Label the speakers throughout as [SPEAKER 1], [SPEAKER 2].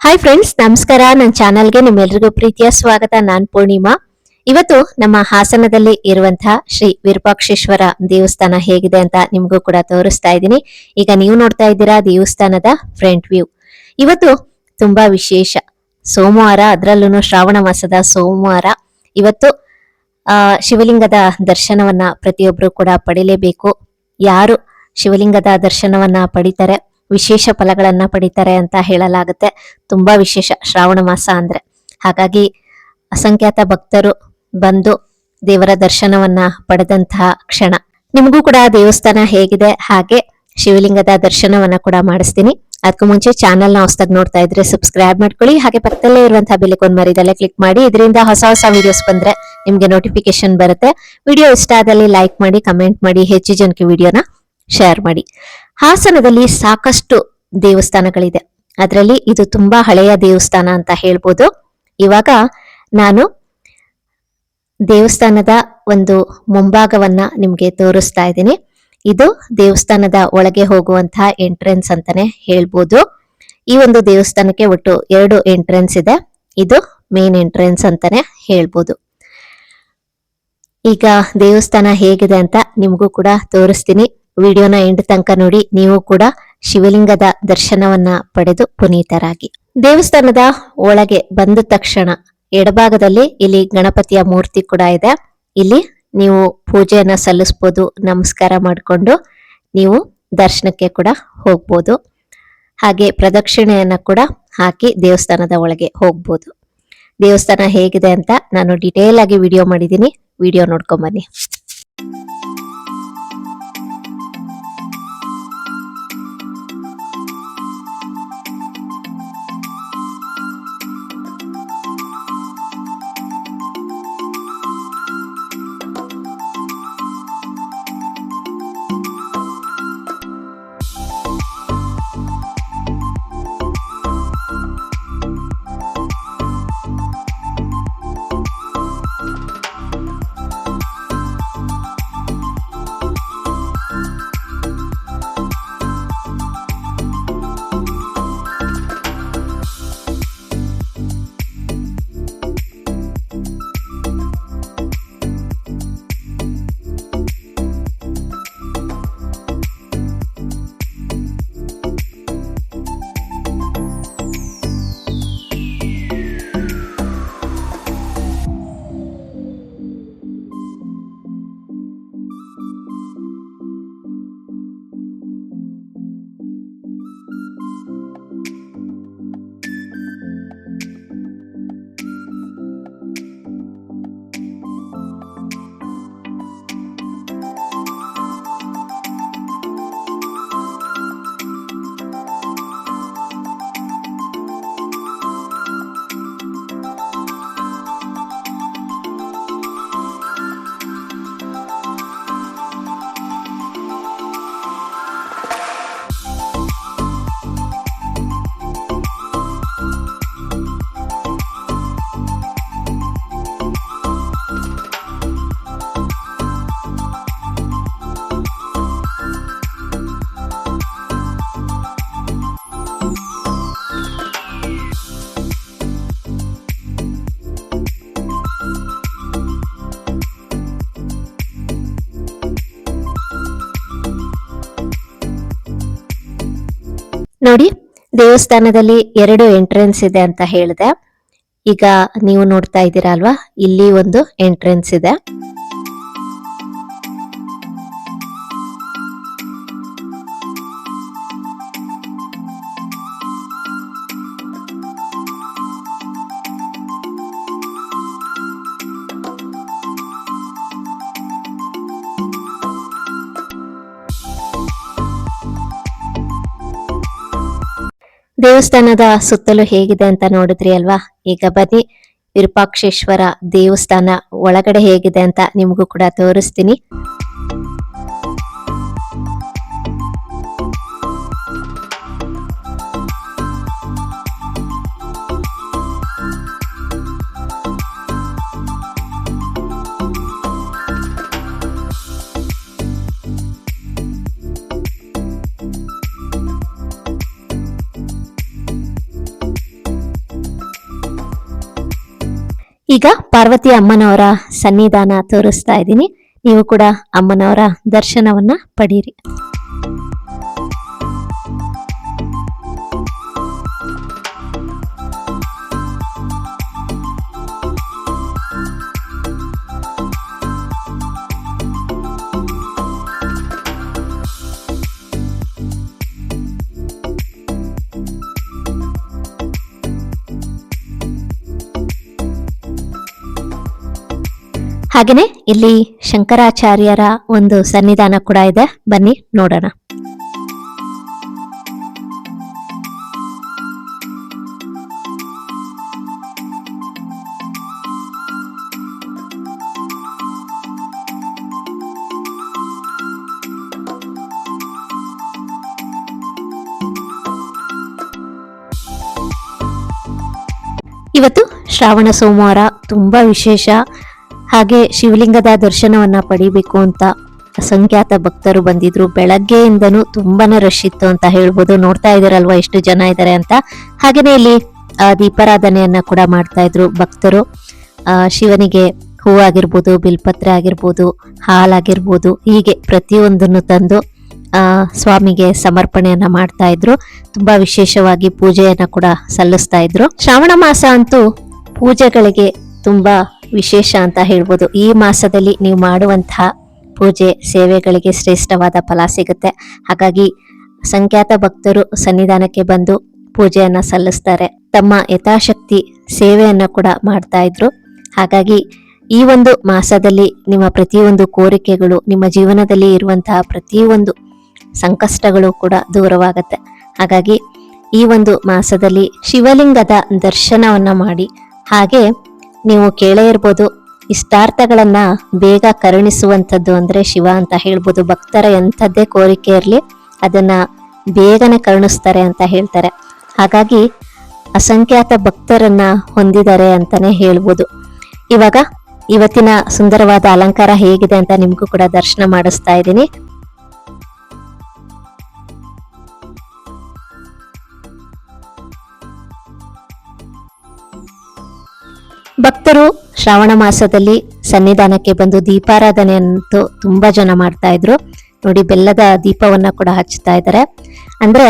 [SPEAKER 1] Hi friends, ನಮಸ್ಕಾರ. ನನ್ನ ಚಾನಲ್ಗೆ ನಿಮ್ಮೆಲ್ಲರಿಗೂ ಪ್ರೀತಿಯ ಸ್ವಾಗತ. ನಾನ್ ಪೂರ್ಣಿಮಾ. ಇವತ್ತು ನಮ್ಮ ಹಾಸನದಲ್ಲಿ ಇರುವಂತಹ ಶ್ರೀ ವಿರೂಪಾಕ್ಷೇಶ್ವರ ದೇವಸ್ಥಾನ ಹೇಗಿದೆ ಅಂತ ನಿಮ್ಗೂ ಕೂಡ ತೋರಿಸ್ತಾ ಇದ್ದೀನಿ. ಈಗ ನೀವು ನೋಡ್ತಾ ಇದ್ದೀರಾ ದೇವಸ್ಥಾನದ ಫ್ರಂಟ್ ವ್ಯೂ. ಇವತ್ತು ತುಂಬಾ ವಿಶೇಷ ಸೋಮವಾರ, ಅದರಲ್ಲೂ ಶ್ರಾವಣ ಮಾಸದ ಸೋಮವಾರ. ಇವತ್ತು ಶಿವಲಿಂಗದ ದರ್ಶನವನ್ನ ಪ್ರತಿಯೊಬ್ರು ಕೂಡ ಪಡಿಲೇಬೇಕು. ಯಾರು ಶಿವಲಿಂಗದ ದರ್ಶನವನ್ನ ಪಡಿತಾರೆ ವಿಶೇಷ ಫಲಗಳನ್ನ ಪಡಿತಾರೆ ಅಂತ ಹೇಳಲಾಗುತ್ತೆ. ತುಂಬಾ ವಿಶೇಷ ಶ್ರಾವಣ ಮಾಸ ಅಂದ್ರೆ. ಹಾಗಾಗಿ ಅಸಂಖ್ಯಾತ ಭಕ್ತರು ಬಂದು ದೇವರ ದರ್ಶನವನ್ನ ಪಡೆದಂತಹ ಕ್ಷಣ. ನಿಮಗೂ ಕೂಡ ದೇವಸ್ಥಾನ ಹೇಗಿದೆ ಹಾಗೆ ಶಿವಲಿಂಗದ ದರ್ಶನವನ್ನ ಕೂಡ ಮಾಡಿಸ್ತೀನಿ. ಅದಕ್ಕೂ ಮುಂಚೆ ಚಾನೆಲ್ ನ ಹೊಸದಾಗಿ ನೋಡ್ತಾ ಇದ್ರೆ ಸಬ್ಸ್ಕ್ರೈಬ್ ಮಾಡ್ಕೊಳ್ಳಿ. ಹಾಗೆ ಪಕ್ಕದಲ್ಲೇ ಇರುವಂತಹ ಬೆಲ್ ಐಕಾನ್ ಮರಿದಲ್ಲೇ ಕ್ಲಿಕ್ ಮಾಡಿ. ಇದರಿಂದ ಹೊಸ ಹೊಸ ವಿಡಿಯೋಸ್ ಬಂದ್ರೆ ನಿಮ್ಗೆ ನೋಟಿಫಿಕೇಶನ್ ಬರುತ್ತೆ. ವಿಡಿಯೋ ಇಷ್ಟ ಆದಲ್ಲಿ ಲೈಕ್ ಮಾಡಿ, ಕಮೆಂಟ್ ಮಾಡಿ, ಹೆಚ್ಚು ಜನಕ್ಕೆ ವಿಡಿಯೋನ ಶೇರ್ ಮಾಡಿ. ಹಾಸನದಲ್ಲಿ ಸಾಕಷ್ಟು ದೇವಸ್ಥಾನಗಳಿದೆ. ಅದರಲ್ಲಿ ಇದು ತುಂಬಾ ಹಳೆಯ ದೇವಸ್ಥಾನ ಅಂತ ಹೇಳ್ಬೋದು. ಇವಾಗ ನಾನು ದೇವಸ್ಥಾನದ ಒಂದು ಮುಂಭಾಗವನ್ನ ನಿಮ್ಗೆ ತೋರಿಸ್ತಾ ಇದ್ದೀನಿ. ಇದು ದೇವಸ್ಥಾನದ ಒಳಗೆ ಹೋಗುವಂತಹ ಎಂಟ್ರೆನ್ಸ್ ಅಂತಾನೆ ಹೇಳ್ಬೋದು. ಈ ಒಂದು ದೇವಸ್ಥಾನಕ್ಕೆ ಒಟ್ಟು 2 ಎಂಟ್ರೆನ್ಸ್ ಇದೆ. ಇದು ಮೇನ್ ಎಂಟ್ರೆನ್ಸ್ ಅಂತಾನೆ ಹೇಳ್ಬೋದು. ಈಗ ದೇವಸ್ಥಾನ ಹೇಗಿದೆ ಅಂತ ನಿಮ್ಗೂ ಕೂಡ ತೋರಿಸ್ತೀನಿ. ವಿಡಿಯೋನ ಎಂಡ್ ತನಕ ನೋಡಿ. ನೀವು ಕೂಡ ಶಿವಲಿಂಗದ ದರ್ಶನವನ್ನ ಪಡೆದು ಪುನೀತರಾಗಿ. ದೇವಸ್ಥಾನದ ಒಳಗೆ ಬಂದ ತಕ್ಷಣ ಎಡಭಾಗದಲ್ಲಿ ಇಲ್ಲಿ ಗಣಪತಿಯ ಮೂರ್ತಿ ಕೂಡ ಇದೆ. ಇಲ್ಲಿ ನೀವು ಪೂಜೆಯನ್ನ ಸಲ್ಲಿಸಬಹುದು. ನಮಸ್ಕಾರ ಮಾಡಿಕೊಂಡು ನೀವು ದರ್ಶನಕ್ಕೆ ಕೂಡ ಹೋಗ್ಬೋದು. ಹಾಗೆ ಪ್ರದಕ್ಷಿಣೆಯನ್ನ ಕೂಡ ಹಾಕಿ ದೇವಸ್ಥಾನದ ಒಳಗೆ ಹೋಗ್ಬೋದು. ದೇವಸ್ಥಾನ ಹೇಗಿದೆ ಅಂತ ನಾನು ಡಿಟೇಲ್ ಆಗಿ ವಿಡಿಯೋ ಮಾಡಿದ್ದೀನಿ. ವಿಡಿಯೋ ನೋಡ್ಕೊಂಡ್ ಬನ್ನಿ. ನೋಡಿ, ದೇವಸ್ಥಾನದಲ್ಲಿ 2 ಎಂಟ್ರೆನ್ಸ್ ಇದೆ ಅಂತ ಹೇಳಿದೆ. ಈಗ ನೀವು ನೋಡ್ತಾ ಇದ್ದೀರಾ ಅಲ್ವಾ, ಇಲ್ಲಿ ಒಂದು ಎಂಟ್ರೆನ್ಸ್ ಇದೆ. ದೇವಸ್ಥಾನದ ಸುತ್ತಲೂ ಹೇಗಿದೆ ಅಂತ ನೋಡಿದ್ರಿ ಅಲ್ವಾ. ಈಗ ಬನ್ನಿ ವಿರೂಪಾಕ್ಷೇಶ್ವರ ದೇವಸ್ಥಾನ ಒಳಗಡೆ ಹೇಗಿದೆ ಅಂತ ನಿಮಗೂ ಕೂಡ ತೋರಿಸ್ತೀನಿ. ಈಗ ಪಾರ್ವತಿ ಅಮ್ಮನವರ ಸನ್ನಿಧಾನ ತೋರಿಸ್ತಾ ಇದ್ದೀನಿ. ನೀವು ಕೂಡ ಅಮ್ಮನವರ ದರ್ಶನವನ್ನ ಪಡೀರಿ. ಹಾಗೇನೆ ಇಲ್ಲಿ ಶಂಕರಾಚಾರ್ಯರ ಒಂದು ಸನ್ನಿಧಾನ ಕೂಡ ಇದೆ, ಬನ್ನಿ ನೋಡೋಣ. ಇವತ್ತು ಶ್ರಾವಣ ಸೋಮವಾರ, ತುಂಬಾ ವಿಶೇಷ. ಹಾಗೆ ಶಿವಲಿಂಗದ ದರ್ಶನವನ್ನ ಪಡಿಬೇಕು ಅಂತ ಅಸಂಖ್ಯಾತ ಭಕ್ತರು ಬಂದಿದ್ರು. ಬೆಳಗ್ಗೆಯಿಂದನೂ ತುಂಬಾನೇ ರಶ್ ಇತ್ತು ಅಂತ ಹೇಳ್ಬೋದು. ನೋಡ್ತಾ ಇದ್ದೀರಲ್ವಾ ಎಷ್ಟು ಜನ ಇದ್ದಾರೆ ಅಂತ. ಹಾಗೇನೆ ಇಲ್ಲಿ ದೀಪಾರಾಧನೆಯನ್ನ ಕೂಡ ಮಾಡ್ತಾ ಇದ್ರು ಭಕ್ತರು. ಶಿವನಿಗೆ ಹೂವಾಗಿರ್ಬೋದು, ಬಿಲ್ಪತ್ರೆ ಆಗಿರ್ಬೋದು, ಹಾಲಾಗಿರ್ಬೋದು, ಹೀಗೆ ಪ್ರತಿಯೊಂದನ್ನು ತಂದು ಸ್ವಾಮಿಗೆ ಸಮರ್ಪಣೆಯನ್ನ ಮಾಡ್ತಾ ಇದ್ರು. ತುಂಬಾ ವಿಶೇಷವಾಗಿ ಪೂಜೆಯನ್ನ ಕೂಡ ಸಲ್ಲಿಸ್ತಾ ಇದ್ರು. ಶ್ರಾವಣ ಮಾಸ ಅಂತೂ ಪೂಜೆಗಳಿಗೆ ತುಂಬಾ ವಿಶೇಷ ಅಂತ ಹೇಳ್ಬೋದು. ಈ ಮಾಸದಲ್ಲಿ ನೀವು ಮಾಡುವಂತಹ ಪೂಜೆ ಸೇವೆಗಳಿಗೆ ಶ್ರೇಷ್ಠವಾದ ಫಲ ಸಿಗುತ್ತೆ. ಹಾಗಾಗಿ ಸಂಖ್ಯಾತ ಭಕ್ತರು ಸನ್ನಿಧಾನಕ್ಕೆ ಬಂದು ಪೂಜೆಯನ್ನ ಸಲ್ಲಿಸ್ತಾರೆ. ತಮ್ಮ ಯಥಾಶಕ್ತಿ ಸೇವೆಯನ್ನ ಕೂಡ ಮಾಡ್ತಾ ಇದ್ರು. ಹಾಗಾಗಿ ಈ ಒಂದು ಮಾಸದಲ್ಲಿ ನಿಮ್ಮ ಪ್ರತಿಯೊಂದು ಕೋರಿಕೆಗಳು, ನಿಮ್ಮ ಜೀವನದಲ್ಲಿ ಇರುವಂತಹ ಪ್ರತಿಯೊಂದು ಸಂಕಷ್ಟಗಳು ಕೂಡ ದೂರವಾಗತ್ತೆ. ಹಾಗಾಗಿ ಈ ಒಂದು ಮಾಸದಲ್ಲಿ ಶಿವಲಿಂಗದ ದರ್ಶನವನ್ನ ಮಾಡಿ, ಹಾಗೆ ನೀವು ಕೇಳೇ ಇರ್ಬೋದು, ಇಷ್ಟಾರ್ಥಗಳನ್ನ ಬೇಗ ಕರುಣಿಸುವಂಥದ್ದು ಅಂದ್ರೆ ಶಿವ ಅಂತ ಹೇಳ್ಬೋದು. ಭಕ್ತರ ಎಂಥದ್ದೇ ಕೋರಿಕೆ ಇರಲಿ ಅದನ್ನ ಬೇಗನೆ ಕರುಣಿಸ್ತಾರೆ ಅಂತ ಹೇಳ್ತಾರೆ. ಹಾಗಾಗಿ ಅಸಂಖ್ಯಾತ ಭಕ್ತರನ್ನ ಹೊಂದಿದ್ದಾರೆ ಅಂತಾನೆ ಹೇಳ್ಬೋದು. ಇವಾಗ ಇವತ್ತಿನ ಸುಂದರವಾದ ಅಲಂಕಾರ ಹೇಗಿದೆ ಅಂತ ನಿಮ್ಗೂ ಕೂಡ ದರ್ಶನ ಮಾಡಿಸ್ತಾ ಇದ್ದೀನಿ. ಭಕ್ತರು ಶ್ರಾವಣ ಮಾಸದಲ್ಲಿ ಸನ್ನಿಧಾನಕ್ಕೆ ಬಂದು ದೀಪಾರಾಧನೆಯಂತೂ ತುಂಬಾ ಜನ ಮಾಡ್ತಾ ಇದ್ರು. ನೋಡಿ, ಬೆಲ್ಲದ ದೀಪವನ್ನ ಕೂಡ ಹಚ್ತಾ ಇದ್ದಾರೆ. ಅಂದ್ರೆ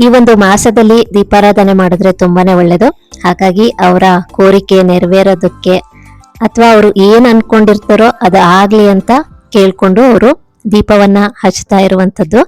[SPEAKER 1] ಈ ಒಂದು ಮಾಸದಲ್ಲಿ ದೀಪಾರಾಧನೆ ಮಾಡಿದ್ರೆ ತುಂಬಾನೇ ಒಳ್ಳೇದು. ಹಾಗಾಗಿ ಅವರ ಕೋರಿಕೆ ನೆರವೇರೋದಕ್ಕೆ ಅಥವಾ ಅವರು ಏನ್ ಅನ್ಕೊಂಡಿರ್ತಾರೋ ಅದು ಆಗ್ಲಿ ಅಂತ ಕೇಳ್ಕೊಂಡು ಅವರು ದೀಪವನ್ನ ಹಚ್ತಾ ಇರುವಂತದ್ದು.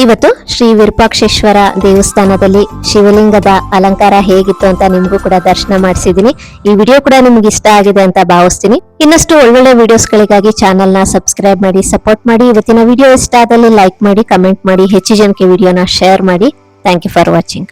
[SPEAKER 1] ಇವತ್ತು ಶ್ರೀ ವಿರೂಪಾಕ್ಷೇಶ್ವರ ದೇವಸ್ಥಾನದಲ್ಲಿ ಶಿವಲಿಂಗದ ಅಲಂಕಾರ ಹೇಗಿತ್ತು ಅಂತ ನಿಮ್ಗೂ ಕೂಡ ದರ್ಶನ ಮಾಡಿಸಿದೀನಿ. ಈ ವಿಡಿಯೋ ಕೂಡ ನಿಮ್ಗೆ ಇಷ್ಟ ಆಗಿದೆ ಅಂತ ಭಾವಿಸ್ತೀನಿ. ಇನ್ನಷ್ಟು ಒಳ್ಳೊಳ್ಳೆ ವಿಡಿಯೋಸ್ಗಳಿಗಾಗಿ ಚಾನೆಲ್ ನ ಸಬ್ಸ್ಕ್ರೈಬ್ ಮಾಡಿ, ಸಪೋರ್ಟ್ ಮಾಡಿ. ಇವತ್ತಿನ ವಿಡಿಯೋ ಇಷ್ಟ ಆದಲ್ಲಿ ಲೈಕ್ ಮಾಡಿ, ಕಮೆಂಟ್ ಮಾಡಿ, ಹೆಚ್ಚು ಜನಕ್ಕೆ ವಿಡಿಯೋನ ಶೇರ್ ಮಾಡಿ. Thank you for watching.